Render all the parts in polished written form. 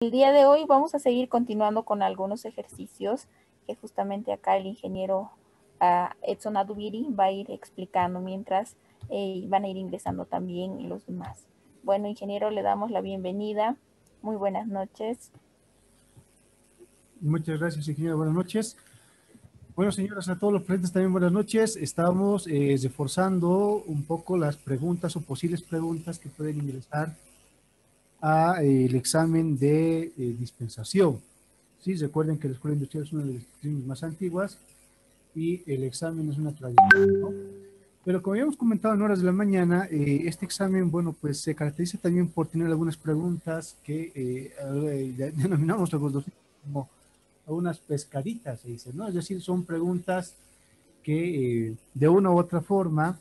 El día de hoy vamos a seguir continuando con algunos ejercicios que justamente acá el ingeniero Edson Adubiri va a ir explicando mientras van a ir ingresando también los demás. Bueno, ingeniero, le damos la bienvenida. Muy buenas noches. Muchas gracias, ingeniero. Buenas noches. Bueno, señoras, a todos los presentes también buenas noches. Estamos reforzando un poco las preguntas o posibles preguntas que pueden ingresar a el examen de dispensación. Sí, recuerden que la Escuela Industrial es una de las disciplinas más antiguas y el examen es una tradición, ¿no? Pero como habíamos comentado en horas de la mañana, este examen, bueno, pues se caracteriza también por tener algunas preguntas que denominamos los docentes como algunas pescaditas, se dice, ¿no? Es decir, son preguntas que de una u otra forma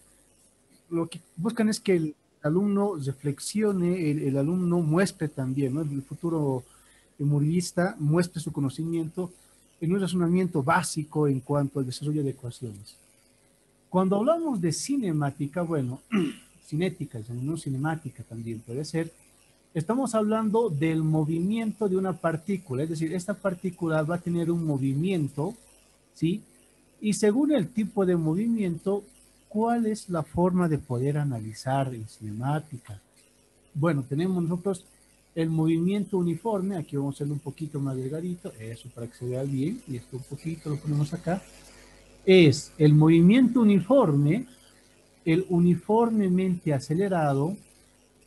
lo que buscan es que el alumno reflexione, el alumno muestre también, ¿no? El futuro murguista muestre su conocimiento en un razonamiento básico en cuanto al desarrollo de ecuaciones. Cuando hablamos de cinemática, bueno, cinética, no cinemática también puede ser, estamos hablando del movimiento de una partícula, es decir, esta partícula va a tener un movimiento, ¿sí? Y según el tipo de movimiento, ¿cuál es la forma de poder analizar en cinemática? Bueno, tenemos nosotros el movimiento uniforme, aquí vamos a hacerlo un poquito más delgadito, eso para que se vea bien, y esto un poquito lo ponemos acá, es el movimiento uniforme, el uniformemente acelerado.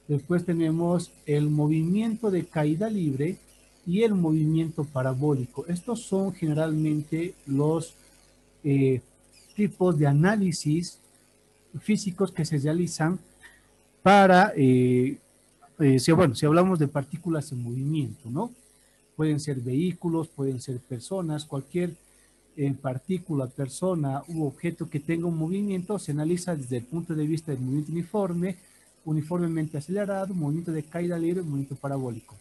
Después tenemos el movimiento de caída libre y el movimiento parabólico. Estos son generalmente los tipos de análisis físicos que se realizan para, si hablamos de partículas en movimiento, ¿no? Pueden ser vehículos, pueden ser personas, cualquier partícula, persona u objeto que tenga un movimiento se analiza desde el punto de vista del movimiento uniforme, uniformemente acelerado, movimiento de caída libre, movimiento parabólico.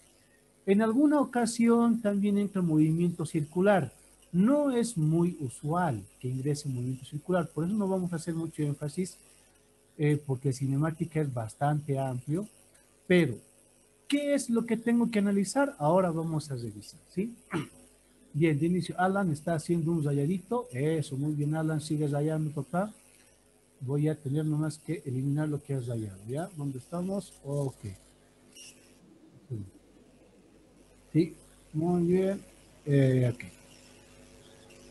En alguna ocasión también entra el movimiento circular. No es muy usual que ingrese movimiento circular, por eso no vamos a hacer mucho énfasis, porque cinemática es bastante amplio, pero ¿qué es lo que tengo que analizar? Ahora vamos a revisar, ¿sí? Bien, de inicio, Alan está haciendo un rayadito. Eso, muy bien, Alan, sigue rayando, papá. Voy a tener nomás que eliminar lo que has rayado, ¿ya? ¿Dónde estamos? Ok. Sí, muy bien. Ok.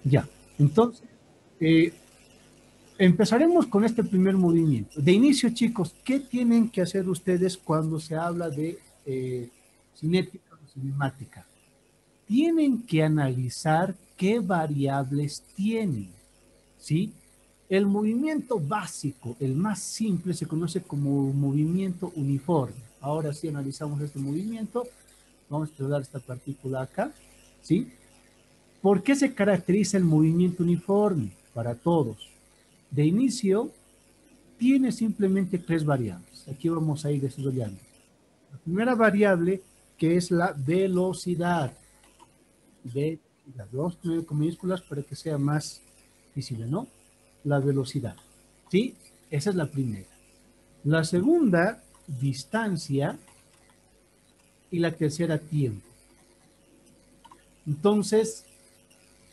Ya, entonces, empezaremos con este primer movimiento. De inicio, chicos, ¿qué tienen que hacer ustedes cuando se habla de cinética o cinemática? Tienen que analizar qué variables tienen, ¿sí? El movimiento básico, el más simple, se conoce como movimiento uniforme. Ahora sí analizamos este movimiento. Vamos a estudiar esta partícula acá, ¿sí? ¿Por qué se caracteriza el movimiento uniforme? Para todos. De inicio, tiene simplemente tres variables. Aquí vamos a ir desarrollando. La primera variable, que es la velocidad. Velocidad. Vamos a poner con minúsculas para que sea más visible, ¿no? La velocidad. ¿Sí? Esa es la primera. La segunda, distancia. Y la tercera, tiempo. Entonces,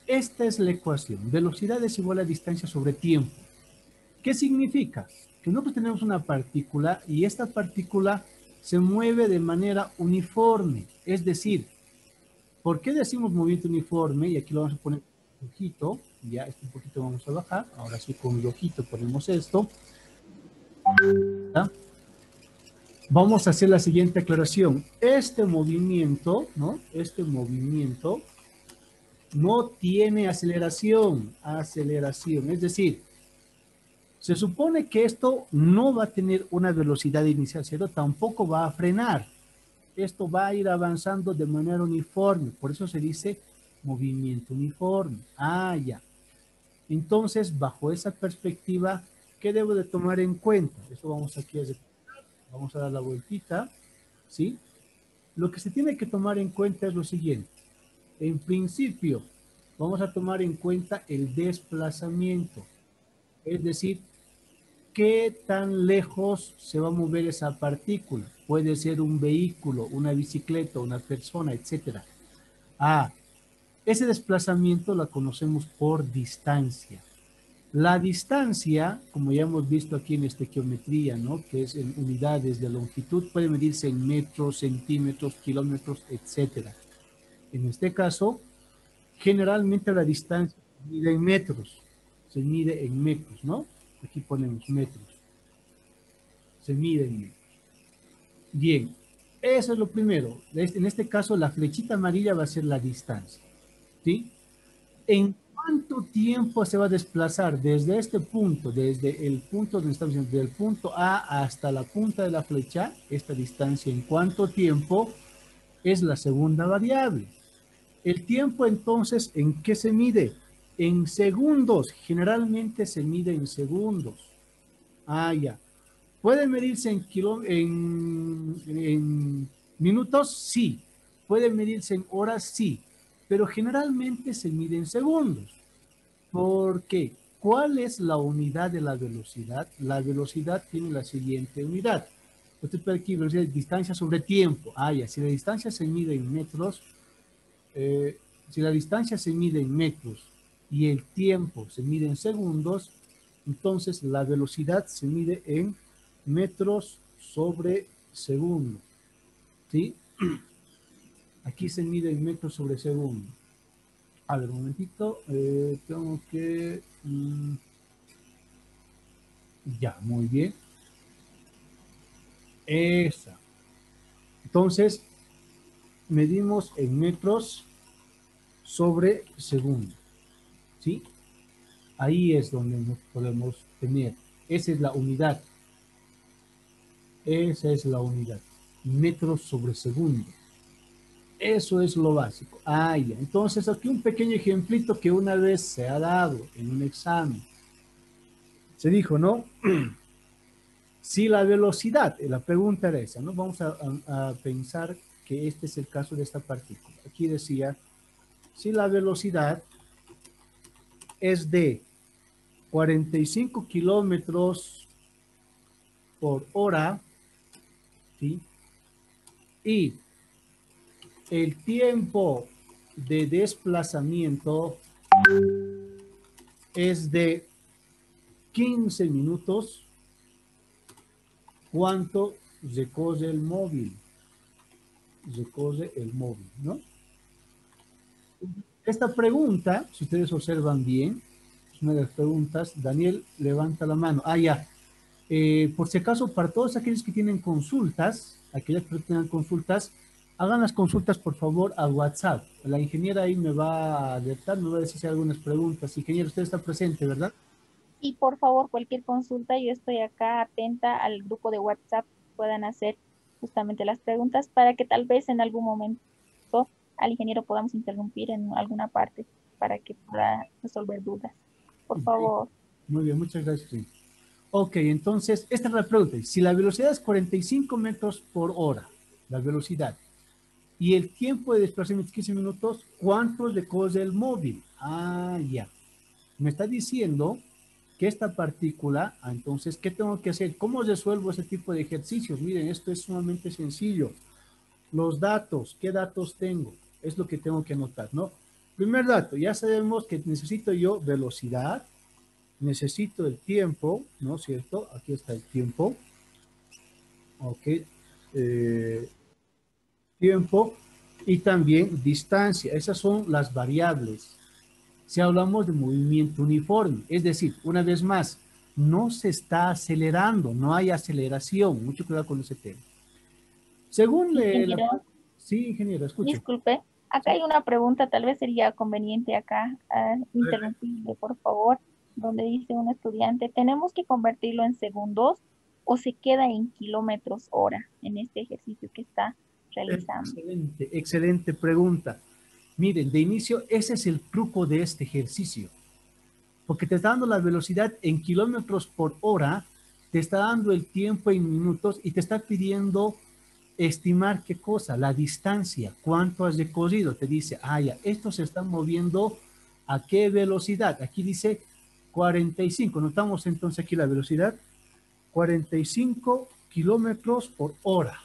esta es la ecuación. Velocidad es igual a distancia sobre tiempo. ¿Qué significa? Que nosotros tenemos una partícula y esta partícula se mueve de manera uniforme. Es decir, ¿por qué decimos movimiento uniforme? Y aquí lo vamos a poner con el ojito. Ya, este un poquito vamos a bajar. Ahora sí, con el ojito ponemos esto. ¿Ya? Vamos a hacer la siguiente aclaración. Este movimiento, ¿no? Este movimiento no tiene aceleración. Aceleración, es decir, se supone que esto no va a tener una velocidad inicial cero, tampoco va a frenar. Esto va a ir avanzando de manera uniforme, por eso se dice movimiento uniforme. Ah, ya. Entonces, bajo esa perspectiva, ¿qué debo de tomar en cuenta? Eso vamos aquí a recordar. Vamos a dar la vueltita, ¿sí? Lo que se tiene que tomar en cuenta es lo siguiente. En principio, vamos a tomar en cuenta el desplazamiento, es decir, ¿qué tan lejos se va a mover esa partícula? puede ser un vehículo, una bicicleta, una persona, etcétera. Ah, ese desplazamiento la conocemos por distancia. La distancia, como ya hemos visto aquí en estequiometría, ¿no? Que es en unidades de longitud, puede medirse en metros, centímetros, kilómetros, etcétera. En este caso, generalmente la distancia se mide en metros. Se mide en metros, ¿no? Aquí ponemos metros. Se mide en metros. Bien, eso es lo primero. En este caso, la flechita amarilla va a ser la distancia, ¿sí? ¿En cuánto tiempo se va a desplazar desde este punto, desde el punto donde estamos diciendo, del punto A hasta la punta de la flecha, esta distancia, en cuánto tiempo es la segunda variable? El tiempo entonces, ¿en qué se mide? En segundos, generalmente se mide en segundos. Ah, ya. ¿Puede medirse en minutos? Sí. ¿Puede medirse en horas? Sí. Pero generalmente se mide en segundos. ¿Por qué? ¿Cuál es la unidad de la velocidad? La velocidad tiene la siguiente unidad. Usted puede aquí, velocidad, distancia sobre tiempo. Ah, ya. Si la distancia se mide en metros, si la distancia se mide en metros y el tiempo se mide en segundos, entonces la velocidad se mide en metros sobre segundo. ¿Sí? Aquí se mide en metros sobre segundo. A ver, un momentito. Tengo que... ya, muy bien. Esa. Entonces, medimos en metros sobre segundo. ¿Sí? Ahí es donde nos podemos tener. Esa es la unidad. Esa es la unidad. Metros sobre segundo. Eso es lo básico. Ah, ya. Entonces, aquí un pequeño ejemplito que una vez se ha dado en un examen. Se dijo, ¿no? Si la velocidad, la pregunta era esa, ¿no? Vamos a pensar que este es el caso de esta partícula. Aquí decía, si la velocidad es de 45 kilómetros por hora, ¿sí? Y el tiempo de desplazamiento es de 15 minutos, ¿cuánto recorre el móvil? Recorre el móvil, ¿no? Esta pregunta, si ustedes observan bien, es una de las preguntas. Daniel, levanta la mano. Ah, ya. Por si acaso, para todos aquellos que tienen consultas, aquellas que tengan consultas, hagan las consultas, por favor, a WhatsApp. La ingeniera ahí me va a alertar, me va a decir si hay algunas preguntas. Ingeniero, usted está presente, ¿verdad? Y por favor, cualquier consulta, yo estoy acá atenta al grupo de WhatsApp, puedan hacer justamente las preguntas para que tal vez en algún momento al ingeniero podamos interrumpir en alguna parte para que pueda resolver dudas. Por Ok. favor. Muy bien, muchas gracias. Sí. Ok, entonces, esta es la pregunta. Si la velocidad es 45 metros por hora, la velocidad, y el tiempo de desplazamiento es 15 minutos, ¿cuánto recorre el móvil? Ah, ya. Me está diciendo que esta partícula, entonces, ¿qué tengo que hacer? ¿Cómo resuelvo ese tipo de ejercicios? Miren, esto es sumamente sencillo. Los datos, ¿qué datos tengo? Es lo que tengo que anotar, ¿no? Primer dato, ya sabemos que necesito yo velocidad, necesito el tiempo, ¿no es cierto? Aquí está el tiempo. Ok. Eh, tiempo y también distancia. Esas son las variables. Si hablamos de movimiento uniforme, es decir, una vez más, no se está acelerando, no hay aceleración. Mucho cuidado con ese tema. Según Ingeniero, sí, ingeniero, escuche. disculpe, acá Sí. hay una pregunta, tal vez sería conveniente acá interrumpirle, por favor, donde dice un estudiante, ¿tenemos que convertirlo en segundos o se queda en kilómetros hora en este ejercicio que está realizando? Excelente, excelente pregunta. Miren, de inicio, ese es el truco de este ejercicio, porque te está dando la velocidad en kilómetros por hora, te está dando el tiempo en minutos y te está pidiendo estimar qué cosa, la distancia, cuánto has recorrido. Te dice, ah, ya, esto se está moviendo a qué velocidad. Aquí dice 45. Notamos entonces aquí la velocidad, 45 kilómetros por hora.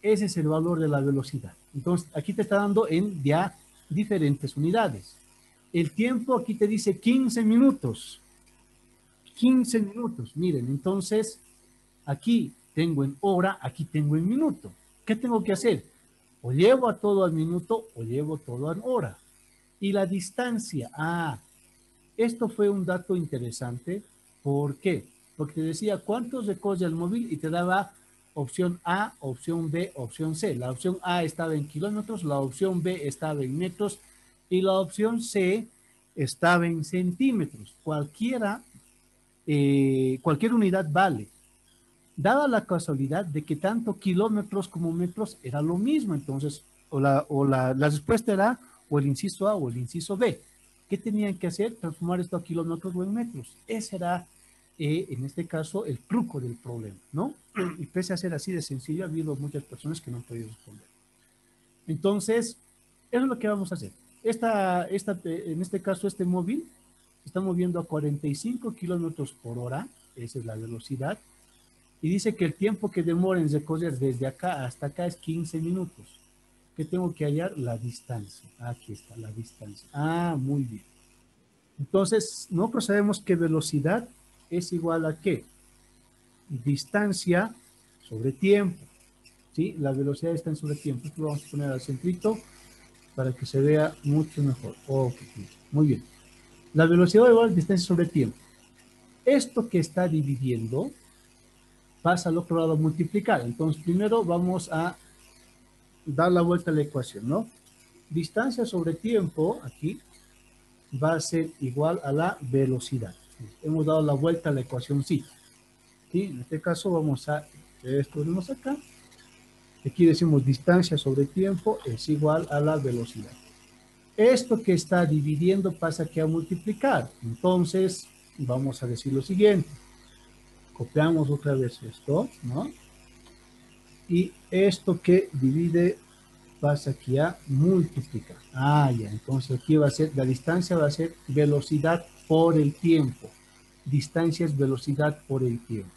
Ese es el valor de la velocidad. Entonces, aquí te está dando en ya diferentes unidades. El tiempo aquí te dice 15 minutos. 15 minutos. Miren, entonces, aquí tengo en hora, aquí tengo en minuto. ¿Qué tengo que hacer? O llevo a todo al minuto o llevo todo a hora. Y la distancia. Esto fue un dato interesante. ¿Por qué? Porque te decía cuántos recorre el móvil y te daba opción A, opción B, opción C. La opción A estaba en kilómetros, la opción B estaba en metros y la opción C estaba en centímetros. Cualquier unidad vale. Dada la casualidad de que tanto kilómetros como metros era lo mismo, entonces, la respuesta era o el inciso A o el inciso B. ¿Qué tenían que hacer? Transformar esto a kilómetros o en metros. Ese era, en este caso, el truco del problema, ¿no? Y pese a ser así de sencillo, ha habido muchas personas que no han podido responder. Entonces, eso es lo que vamos a hacer. En este caso, este móvil se está moviendo a 45 kilómetros por hora, esa es la velocidad, y dice que el tiempo que demora en recorrer desde acá hasta acá es 15 minutos. ¿Qué tengo que hallar? La distancia. Aquí está la distancia. Muy bien. Entonces, nosotros sabemos que velocidad es igual a ¿qué? Distancia sobre tiempo. ¿Sí? La velocidad está en sobre tiempo. Esto lo vamos a poner al centrito para que se vea mucho mejor. Ok, muy bien. La velocidad igual a distancia sobre tiempo. Esto que está dividiendo pasa al otro lado a multiplicar. Entonces, primero vamos a dar la vuelta a la ecuación, ¿no? Distancia sobre tiempo, aquí, va a ser igual a la velocidad. Hemos dado la vuelta a la ecuación sí. ¿Sí? En este caso vamos a, esto tenemos acá. Aquí decimos distancia sobre tiempo es igual a la velocidad. Esto que está dividiendo pasa aquí a multiplicar. Entonces, vamos a decir lo siguiente. Copiamos otra vez esto, ¿no? Y esto que divide pasa aquí a multiplicar. Ya, entonces aquí va a ser, la distancia va a ser velocidad por el tiempo. Distancia es velocidad por el tiempo.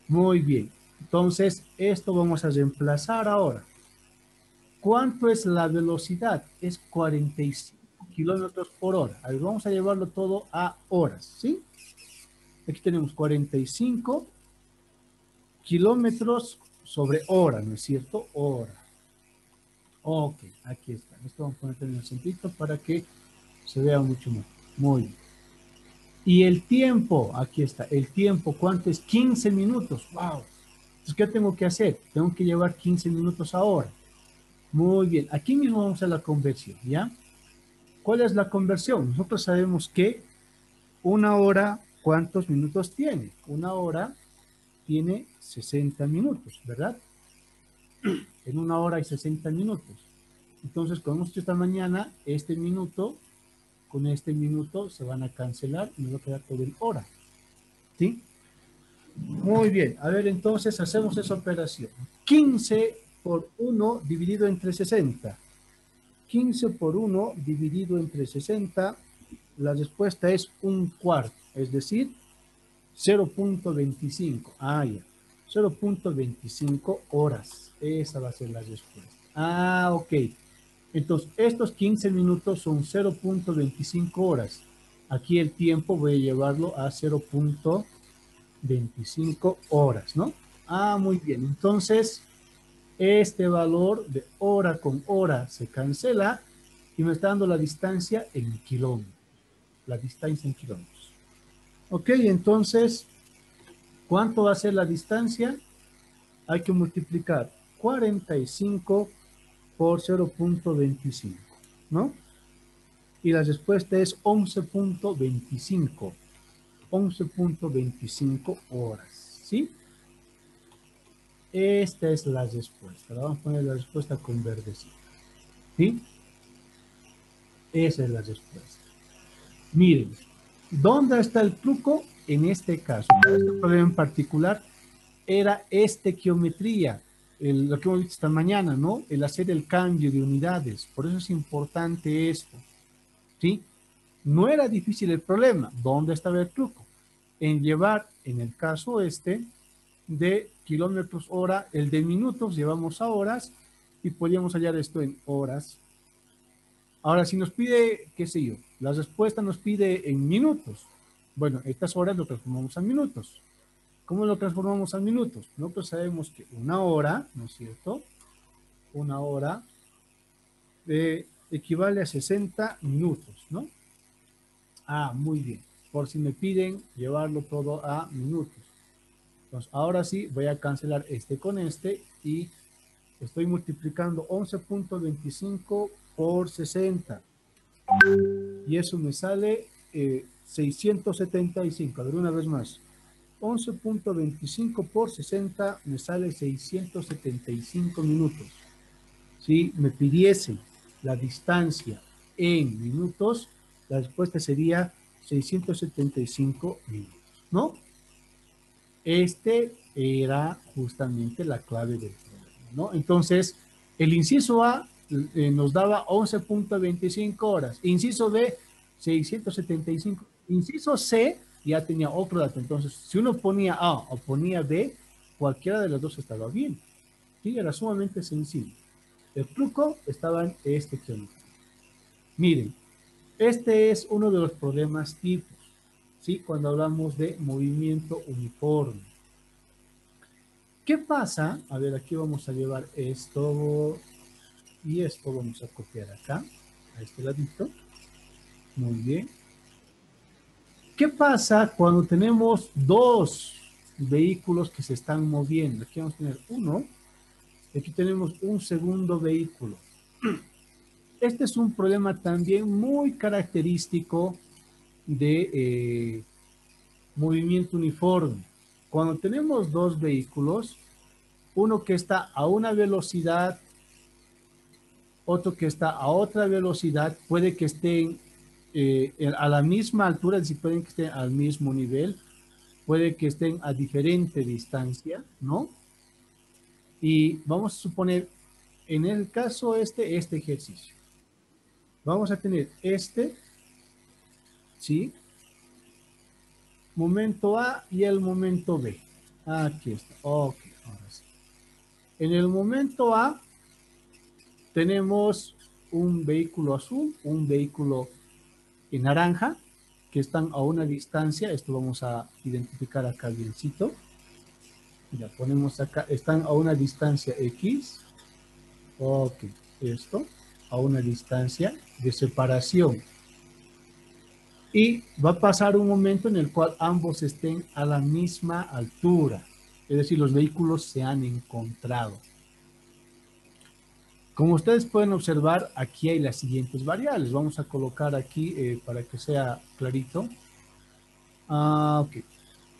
Muy bien, entonces esto vamos a reemplazar ahora. ¿Cuánto es la velocidad? Es 45 kilómetros por hora. A ver, vamos a llevarlo todo a horas, ¿sí? Aquí tenemos 45 kilómetros sobre hora, ¿no es cierto? Hora. Ok, aquí está. Esto vamos a poner en el centrito para que se vea mucho mejor. Muy bien. Y el tiempo, aquí está. El tiempo, ¿cuánto es? 15 minutos. ¡Wow! Entonces, ¿qué tengo que hacer? Tengo que llevar 15 minutos ahora. Muy bien. Aquí mismo vamos a la conversión, ¿ya? ¿Cuál es la conversión? Nosotros sabemos que una hora, ¿cuántos minutos tiene? Una hora tiene 60 minutos, ¿verdad? En una hora hay 60 minutos. Entonces, como hemos hecho esta mañana, este minuto con este minuto se van a cancelar y me va a quedar todo en hora. ¿Sí? Muy bien. A ver, entonces hacemos esa operación. 15 por 1 dividido entre 60. 15 por 1 dividido entre 60. La respuesta es un cuarto, es decir, 0.25. Ya. 0.25 horas. Esa va a ser la respuesta. Ok. Entonces, estos 15 minutos son 0.25 horas. Aquí el tiempo voy a llevarlo a 0.25 horas, ¿no? Muy bien. Entonces, este valor de hora con hora se cancela y me está dando la distancia en kilómetros. La distancia en kilómetros. Ok, entonces, ¿cuánto va a ser la distancia? Hay que multiplicar 45 por 0.25, ¿no? Y la respuesta es 11.25. 11.25 horas, ¿sí? Esta es la respuesta. Vamos a poner la respuesta con verdecito, ¿sí? Esa es la respuesta. Miren, ¿dónde está el truco? En este caso, este problema en particular era estequiometría, lo que hemos visto esta mañana, ¿no? El hacer el cambio de unidades. Por eso es importante esto, ¿sí? No era difícil el problema. ¿Dónde estaba el truco? En llevar, en el caso este, de kilómetros hora, el de minutos llevamos a horas y podríamos hallar esto en horas. Ahora, si nos pide, qué sé yo, la respuesta nos pide en minutos. Bueno, estas horas lo transformamos a minutos. ¿Cómo lo transformamos a minutos? Nosotros sabemos que una hora, ¿no es cierto? Una hora equivale a 60 minutos, ¿no? Ah, muy bien. Por si me piden llevarlo todo a minutos. Entonces, ahora sí, voy a cancelar este con este y estoy multiplicando 11.25 por 60. Y eso me sale 675. A ver, una vez más. 11.25 por 60 me sale 675 minutos. Si me pidiese la distancia en minutos, la respuesta sería 675 minutos, ¿no? Este era justamente la clave del problema, ¿no? Entonces, el inciso A nos daba 11.25 horas. Inciso B, 675. Inciso C ya tenía otro dato. Entonces, si uno ponía A o ponía B, cualquiera de las dos estaba bien. Sí, era sumamente sencillo. El truco estaba en este ejemplo. Miren, este es uno de los problemas tipos, ¿sí? Cuando hablamos de movimiento uniforme. ¿Qué pasa? A ver, aquí vamos a llevar esto y esto vamos a copiar acá, a este ladito. Muy bien. ¿Qué pasa cuando tenemos dos vehículos que se están moviendo? Aquí vamos a tener uno, y aquí tenemos un segundo vehículo. Este es un problema también muy característico de movimiento uniforme. Cuando tenemos dos vehículos, uno que está a una velocidad, otro que está a otra velocidad, puede que estén a la misma altura, es decir, pueden que estén al mismo nivel, puede que estén a diferente distancia, ¿no? Y vamos a suponer, en el caso este ejercicio. Vamos a tener este, ¿sí? Momento A y el momento B. Aquí está. Ok, ahora sí. En el momento A tenemos un vehículo azul, un vehículo en naranja, que están a una distancia. Esto vamos a identificar acá biencito. Ya ponemos acá, están a una distancia X. Ok, esto, a una distancia de separación. Y va a pasar un momento en el cual ambos estén a la misma altura. Es decir, los vehículos se han encontrado. Como ustedes pueden observar, aquí hay las siguientes variables. Vamos a colocar aquí para que sea clarito. Ok.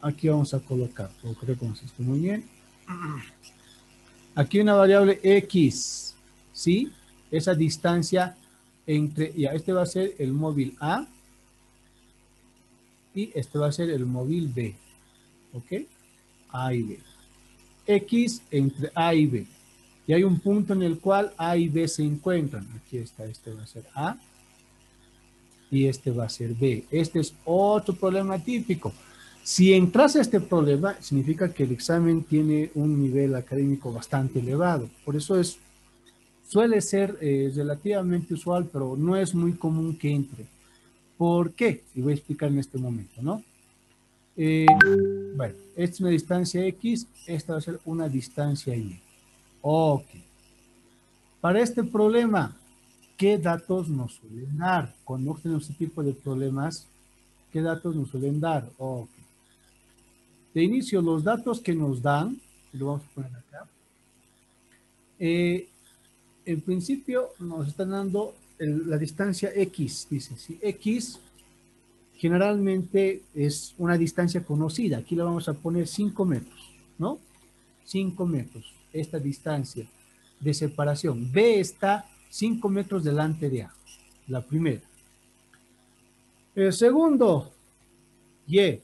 Aquí vamos a colocar, creo que está muy bien. Aquí una variable X, ¿sí? Esa distancia entre, ya, este va a ser el móvil A y este va a ser el móvil B, ¿ok? A y B. X entre A y B. Y hay un punto en el cual A y B se encuentran. Aquí está, este va a ser A y este va a ser B. Este es otro problema típico. Si entras a este problema, significa que el examen tiene un nivel académico bastante elevado. Por eso suele ser relativamente usual, pero no es muy común que entre. ¿Por qué? Y voy a explicar en este momento, ¿no? Bueno, esta es una distancia X, esta va a ser una distancia Y. Ok. Para este problema, ¿qué datos nos suelen dar? Cuando tenemos este tipo de problemas, ¿qué datos nos suelen dar? Ok. De inicio, los datos que nos dan, lo vamos a poner acá, en principio nos están dando la distancia X, dice, si X generalmente es una distancia conocida, aquí le vamos a poner 5 metros, ¿no? 5 metros, esta distancia de separación. B está 5 metros delante de A, la primera. El segundo, Y,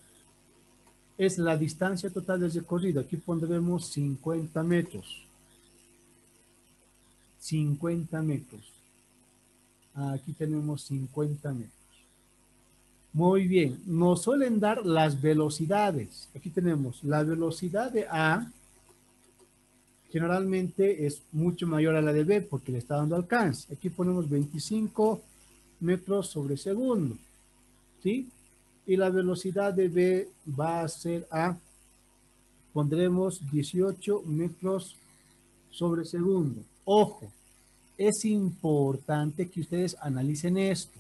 es la distancia total del recorrido. Aquí pondremos 50 metros. 50 metros. Aquí tenemos 50 metros. Muy bien, nos suelen dar las velocidades. Aquí tenemos la velocidad de A, generalmente es mucho mayor a la de B porque le está dando alcance. Aquí ponemos 25 metros sobre segundo, ¿sí? Y la velocidad de B va a ser A, pondremos 18 metros sobre segundo. Ojo, es importante que ustedes analicen esto.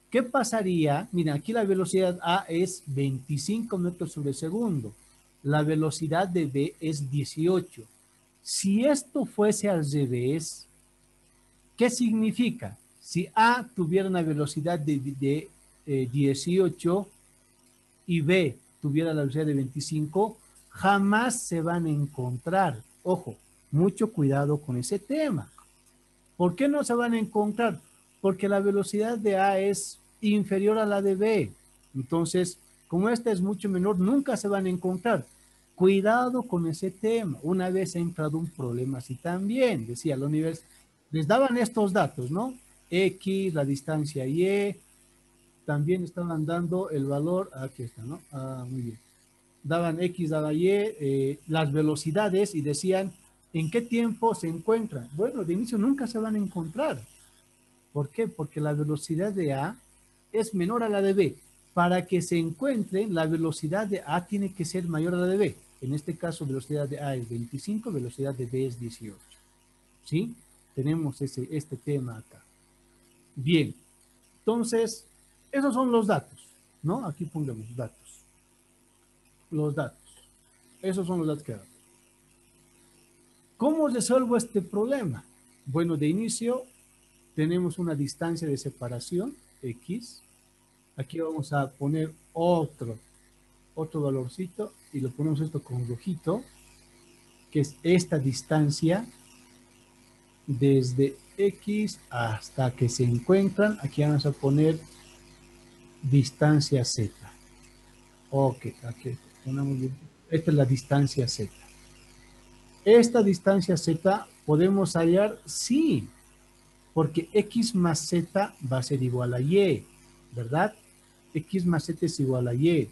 ¿Qué pasaría? Mira, aquí la velocidad A es 25 metros sobre segundo. La velocidad de B es 18. Si esto fuese al revés, ¿qué significa? Si A tuviera una velocidad de 18 y B tuviera la velocidad de 25, jamás se van a encontrar. Ojo, mucho cuidado con ese tema. ¿Por qué no se van a encontrar? Porque la velocidad de A es inferior a la de B. Entonces, como esta es mucho menor, nunca se van a encontrar. Cuidado con ese tema. Una vez ha entrado un problema así también, decía la universidad. Les daban estos datos, ¿no? X, la distancia Y, también estaban dando el valor, aquí está, ¿no? Muy bien. Daban X, daban Y, las velocidades y decían en qué tiempo se encuentran. Bueno, de inicio nunca se van a encontrar. ¿Por qué? Porque la velocidad de A es menor a la de B. Para que se encuentren, la velocidad de A tiene que ser mayor a la de B. En este caso, velocidad de A es 25, velocidad de B es 18. ¿Sí? Tenemos este tema acá. Bien, entonces, esos son los datos, ¿no? Aquí pongamos datos. Los datos. Esos son los datos que dan. ¿Cómo resuelvo este problema? Bueno, de inicio tenemos una distancia de separación, X. Aquí vamos a poner otro valorcito y lo ponemos esto con rojito, que es esta distancia desde X hasta que se encuentran. Aquí vamos a poner distancia Z. Ok, aquí ponemos bien. Esta es la distancia Z. Esta distancia Z podemos hallar, sí, porque X más Z va a ser igual a Y, ¿verdad? X más Z es igual a Y.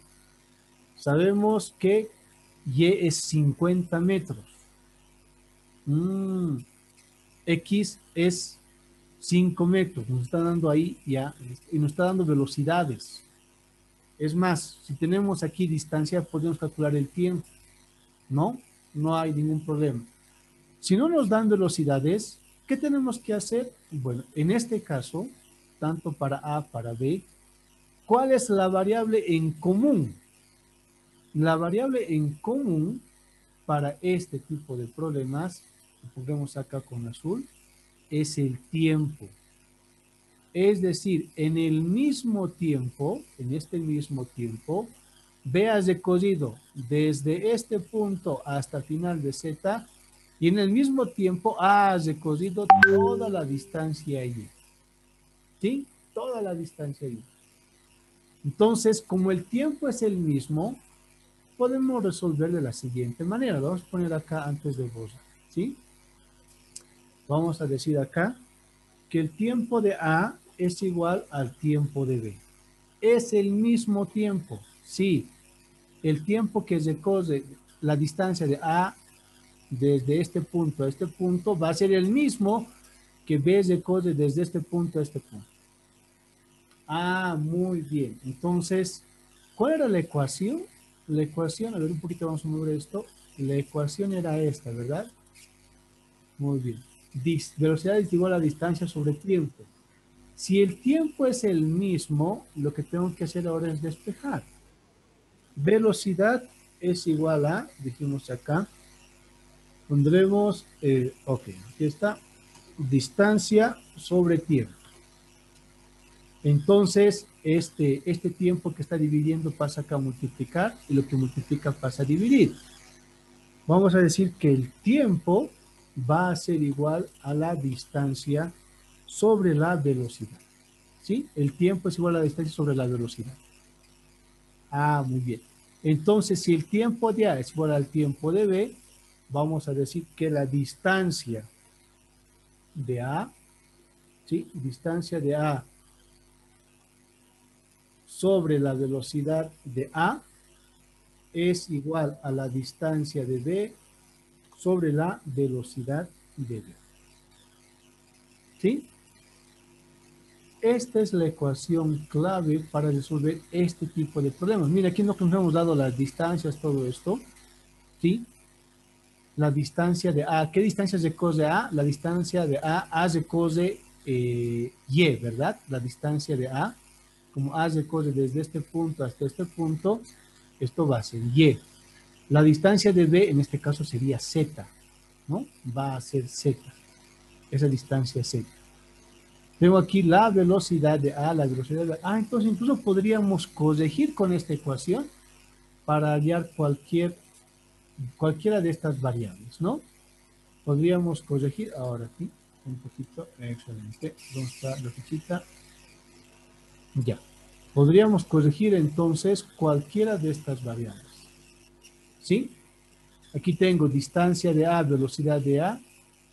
Sabemos que Y es 50 metros. X es 5 metros. Nos está dando ahí ya, y nos está dando velocidades. Es más, si tenemos aquí distancia, podemos calcular el tiempo. ¿No? No hay ningún problema. Si no nos dan velocidades, ¿qué tenemos que hacer? Bueno, en este caso, tanto para A, para B, ¿cuál es la variable en común? La variable en común para este tipo de problemas, lo pondremos acá con azul, es el tiempo. Es decir, en el mismo tiempo, en este mismo tiempo, B has recorrido desde este punto hasta el final de Z y en el mismo tiempo A has recorrido toda la distancia Y. ¿Sí? Toda la distancia Y. Entonces, como el tiempo es el mismo, podemos resolver de la siguiente manera. Lo vamos a poner acá antes de borrar. ¿Sí? Vamos a decir acá que el tiempo de A es igual al tiempo de B. Es el mismo tiempo, sí. El tiempo que recorre la distancia de A desde este punto a este punto va a ser el mismo que B recorre desde este punto a este punto. Muy bien. Entonces, ¿cuál era la ecuación? La ecuación, a ver un poquito vamos a mover esto. La ecuación era esta, ¿verdad? Muy bien. Velocidad es igual a distancia sobre tiempo. Si el tiempo es el mismo, lo que tengo que hacer ahora es despejar. Velocidad es igual a, dijimos acá, pondremos, ok, aquí está, distancia sobre tiempo. Entonces, este tiempo que está dividiendo pasa acá a multiplicar y lo que multiplica pasa a dividir. Vamos a decir que el tiempo va a ser igual a la distancia sobre la velocidad. ¿Sí? El tiempo es igual a la distancia sobre la velocidad. Muy bien. Entonces, si el tiempo de A es igual al tiempo de B, vamos a decir que la distancia de A, ¿sí? Distancia de A sobre la velocidad de A es igual a la distancia de B sobre la velocidad de B. ¿Sí? Esta es la ecuación clave para resolver este tipo de problemas. Mira, aquí nos hemos dado las distancias, todo esto, ¿sí? La distancia de A. ¿Qué distancia se cose A? La distancia de A se cose Y, ¿verdad? La distancia de A, como A se cose desde este punto hasta este punto, esto va a ser Y. La distancia de B, en este caso, sería Z, ¿no? Va a ser Z, esa distancia Z. Tengo aquí la velocidad de A, la velocidad de A. Entonces, incluso podríamos corregir con esta ecuación para hallar cualquiera de estas variables, ¿no? Podríamos corregir ahora aquí un poquito. Excelente. ¿Dónde está la fichita? Ya. Podríamos corregir entonces cualquiera de estas variables. ¿Sí? Aquí tengo distancia de A, velocidad de A,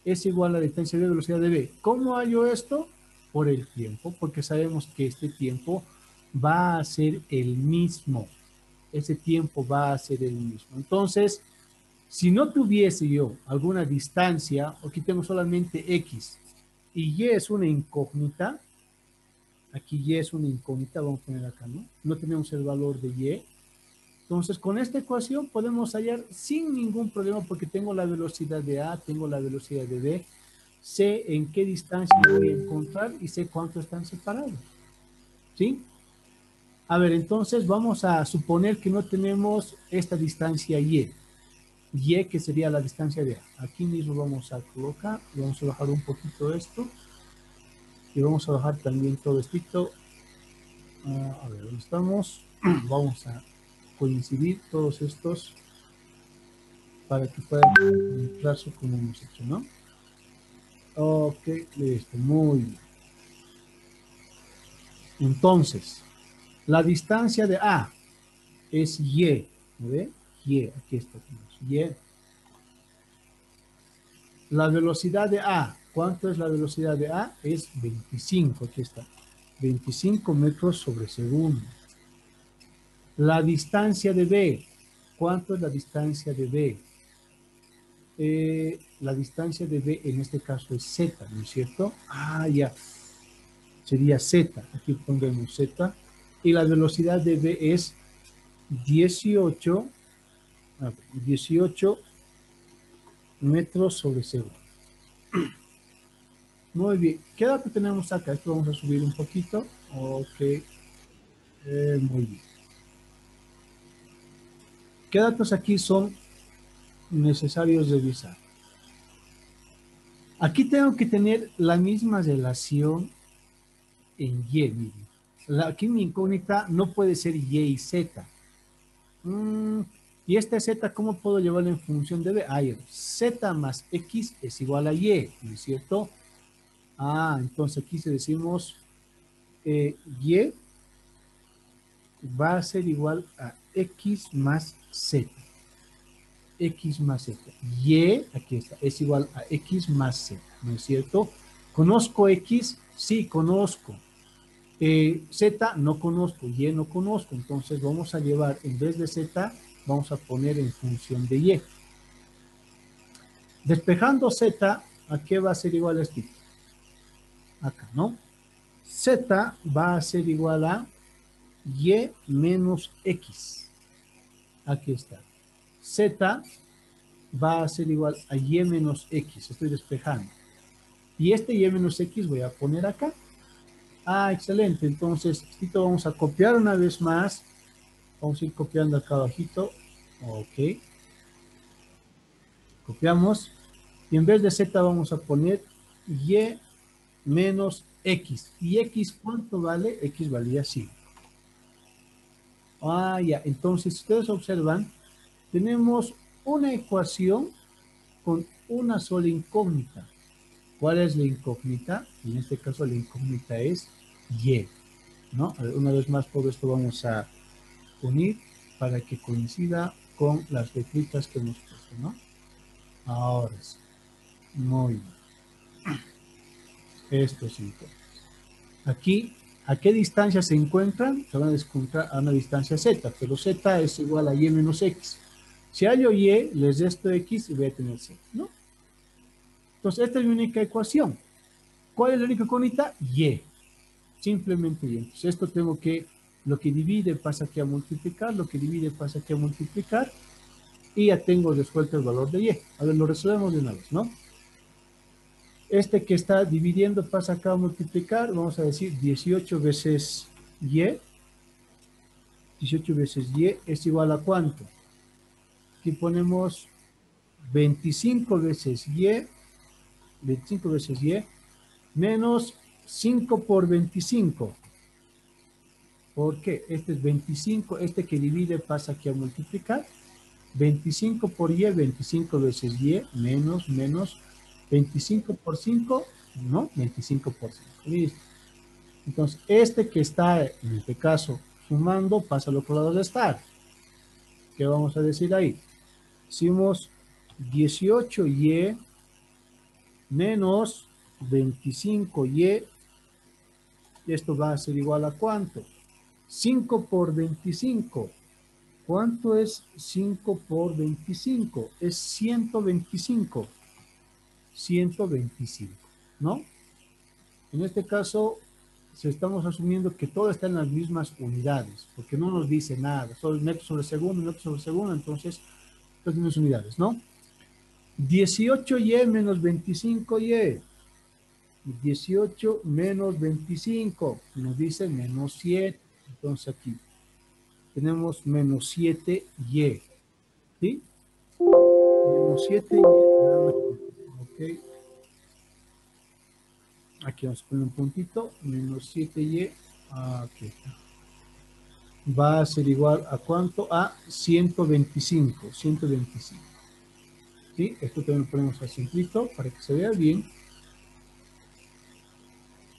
es igual a la distancia de velocidad de B. ¿Cómo hallo esto? Por el tiempo, porque sabemos que este tiempo va a ser el mismo. Ese tiempo va a ser el mismo. Entonces, si no tuviese yo alguna distancia, aquí tengo solamente X, y Y es una incógnita, aquí Y es una incógnita, vamos a poner acá, ¿no? No tenemos el valor de Y. Entonces, con esta ecuación podemos hallar sin ningún problema porque tengo la velocidad de A, tengo la velocidad de B, sé en qué distancia voy a encontrar y sé cuánto están separados. ¿Sí? A ver, entonces vamos a suponer que no tenemos esta distancia Y. Y que sería la distancia de A. Aquí mismo vamos a colocar, vamos a bajar un poquito esto y vamos a bajar también todo esto. A ver, ¿dónde estamos? Vamos a coincidir todos estos para que puedan encontrarse como hemos hecho, ¿no? Ok, listo, muy bien. Entonces, la distancia de A es Y, ¿ve? Y, aquí está, Y. La velocidad de A, ¿cuánto es la velocidad de A? Es 25, aquí está, 25 metros sobre segundo. La distancia de B, ¿cuánto es la distancia de B? La distancia de B en este caso es Z, ¿no es cierto? Ah, ya. Sería Z, aquí pondremos Z. Y la velocidad de B es 18, 18 metros sobre segundo. Muy bien. ¿Qué dato tenemos acá? Esto vamos a subir un poquito. Ok. Muy bien. ¿Qué datos aquí son necesarios revisar? Aquí tengo que tener la misma relación en Y. Miren. Aquí mi incógnita no puede ser Y y Z. Y esta Z, ¿cómo puedo llevarla en función de B? Z más X es igual a Y, ¿no es cierto? Entonces aquí si decimos Y va a ser igual a X más Z. X más Z. Y, aquí está, es igual a X más Z, ¿no es cierto? ¿Conozco X? Sí, conozco. Z no conozco, Y no conozco, entonces vamos a llevar, en vez de Z, vamos a poner en función de Y. Despejando Z, ¿a qué va a ser igual a este? Acá, ¿no? Z va a ser igual a Y menos X. Aquí está. Z va a ser igual a Y menos X. Estoy despejando. Y este Y menos X voy a poner acá. Excelente. Entonces, esto vamos a copiar una vez más. Vamos a ir copiando acá abajito. Ok. Copiamos. Y en vez de Z vamos a poner Y menos X. ¿Y X cuánto vale? X valía 5. Ya. Entonces, si ustedes observan, tenemos una ecuación con una sola incógnita. ¿Cuál es la incógnita? En este caso, la incógnita es Y, ¿no? A ver, una vez más, todo esto vamos a unir para que coincida con las letritas que hemos puesto, ¿no? Ahora sí. Muy bien. Esto es incógnito. Aquí ¿A qué distancia se encuentran? Se van a encontrar a una distancia z, pero z es igual a y menos x. Si hallo y, les resto x y voy a tener z, ¿no? Entonces, esta es mi única ecuación. ¿Cuál es la única incógnita? Y. Simplemente y. Entonces, esto tengo que, lo que divide pasa aquí a multiplicar, lo que divide pasa aquí a multiplicar, y ya tengo resuelto el valor de y. A ver, lo resolvemos de una vez, ¿no? Este que está dividiendo pasa acá a multiplicar, vamos a decir 18 veces y. 18 veces y es igual a ¿cuánto? Aquí ponemos 25 veces y, 25 veces y, menos 5 por 25. ¿Por qué? Este es 25, este que divide pasa aquí a multiplicar. 25 por y, 25 veces y, menos 25 por 5, no, 25 por 5. Listo. Entonces, este que está, en este caso, sumando, pasa al otro lado de estar. ¿Qué vamos a decir ahí? Hicimos 18y menos 25y. Esto va a ser igual a ¿cuánto? 5 por 25. ¿Cuánto es 5 por 25? Es 125. 125, ¿no? En este caso, estamos asumiendo que todo está en las mismas unidades, porque no nos dice nada, solo metro sobre segundo, entonces, las mismas unidades, ¿no? 18y menos 25y. 18 menos 25, nos dice menos 7. Entonces aquí tenemos menos 7y, ¿sí? Menos 7y, ok. Aquí vamos a poner un puntito, menos 7y, aquí está. Va a ser igual a ¿cuánto? A 125, 125. ¿Sí? Esto también lo ponemos así simplito para que se vea bien.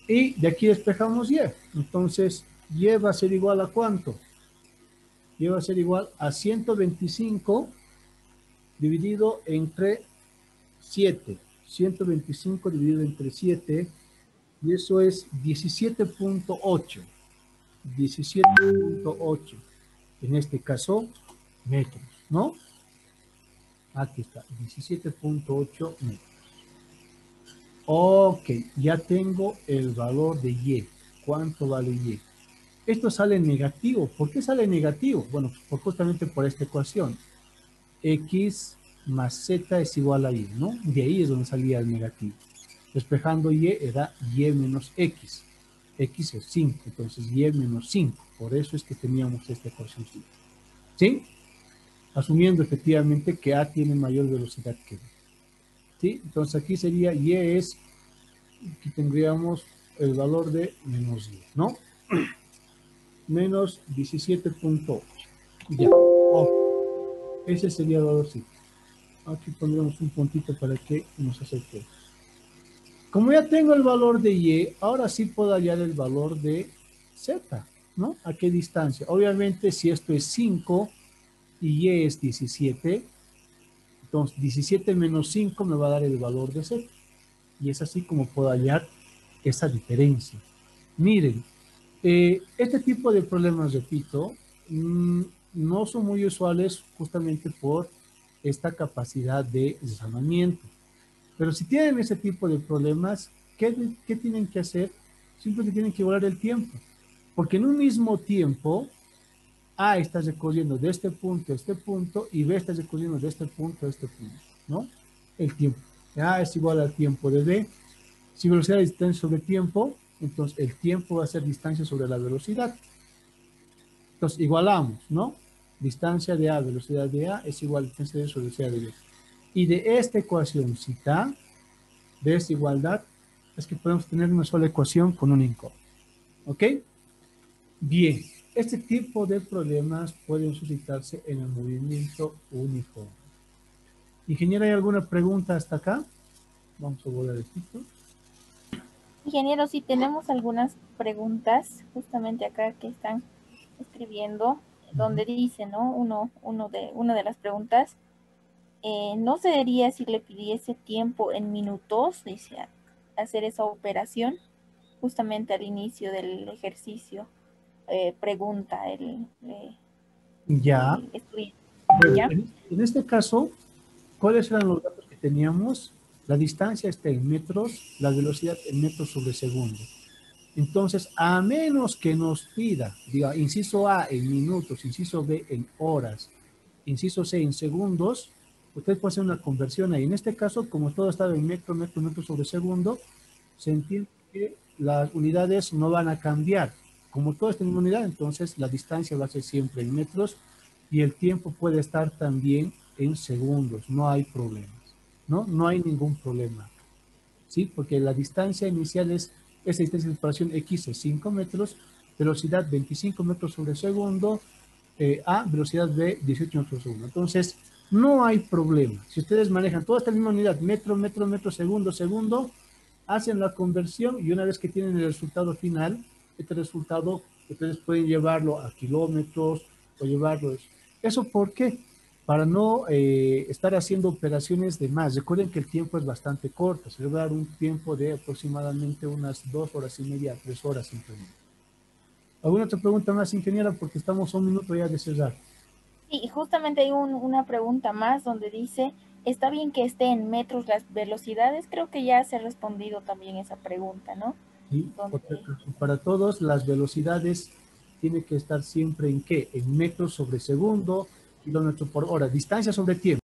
Y de aquí despejamos y. Entonces, y va a ser igual a ¿cuánto? Y va a ser igual a 125 dividido entre 7. 125 dividido entre 7, y eso es 17.8. 17.8. En este caso, metros, ¿no? Aquí está, 17.8 metros. Ok, ya tengo el valor de y. ¿Cuánto vale y? Esto sale negativo. ¿Por qué sale negativo? Bueno, justamente por esta ecuación. X más z es igual a y, ¿no? De ahí es donde salía el negativo. Despejando y era y menos x. X es 5, entonces y menos 5. Por eso es que teníamos esta ecuación. ¿Sí? Asumiendo efectivamente que A tiene mayor velocidad que B. ¿Sí? Entonces aquí sería y es, aquí tendríamos el valor de menos y, ¿no? Menos 17.8. Ya. Oh, ese sería el valor, sí. Aquí pondremos un puntito para que nos acerque. Como ya tengo el valor de y, ahora sí puedo hallar el valor de z, ¿no? ¿A qué distancia? Obviamente, si esto es 5 y y es 17, entonces 17 menos 5 me va a dar el valor de z. Y es así como puedo hallar esa diferencia. Miren, este tipo de problemas, repito, no son muy usuales justamente por esta capacidad de razonamiento. Pero si tienen ese tipo de problemas, ¿qué tienen que hacer? Simplemente tienen que igualar el tiempo. Porque en un mismo tiempo, A está recorriendo de este punto a este punto y B está recorriendo de este punto a este punto, ¿no? El tiempo. A es igual al tiempo de B. Si velocidad es distancia sobre tiempo, entonces el tiempo va a ser distancia sobre la velocidad. Entonces igualamos, ¿no? Distancia de A, velocidad de A es igual a distancia de sobre velocidad de B. Y de esta ecuación cita, de esta igualdad, es que podemos tener una sola ecuación con un incógnito. ¿Ok? Bien, este tipo de problemas pueden suscitarse en el movimiento uniforme. Ingeniero, ¿hay alguna pregunta hasta acá? Vamos a volver esto. Ingeniero, sí tenemos algunas preguntas justamente acá que están escribiendo, donde dice, ¿no? Una de las preguntas, ¿no sería si le pidiese tiempo en minutos, dice, hacer esa operación? justamente al inicio del ejercicio pregunta Ya. el estudiante, Bueno, ¿ya? en este caso, ¿cuáles eran los datos que teníamos? La distancia está en metros, la velocidad en metros sobre segundo. Entonces, a menos que nos pida, diga, inciso A en minutos, inciso B en horas, inciso C en segundos, usted puede hacer una conversión ahí. En este caso, como todo estaba en metro sobre segundo, se entiende que las unidades no van a cambiar. Como todo está en unidad, entonces la distancia va a ser siempre en metros y el tiempo puede estar también en segundos, no hay problemas, ¿no? No hay ningún problema. ¿Sí? Porque la distancia inicial es, esa distancia de separación X es 5 metros, velocidad 25 metros sobre segundo, A, velocidad B, 18 metros sobre segundo. Entonces, no hay problema. Si ustedes manejan toda esta misma unidad, metro, segundo, segundo, hacen la conversión y una vez que tienen el resultado final, este resultado ustedes pueden llevarlo a kilómetros o llevarlo. ¿Eso por qué? Para no estar haciendo operaciones de más. Recuerden que el tiempo es bastante corto, se le va a dar un tiempo de aproximadamente unas 2 horas y media, 3 horas simplemente. ¿Alguna otra pregunta más, ingeniera? Porque estamos a un minuto ya de cerrar. Sí, justamente hay una pregunta más donde dice, ¿está bien que esté en metros las velocidades? Creo que ya se ha respondido también esa pregunta, ¿no? ¿Sí? Donde, Para todos, las velocidades tienen que estar siempre en ¿qué? En metros sobre segundo, kilómetro por hora, distancia sobre tiempo.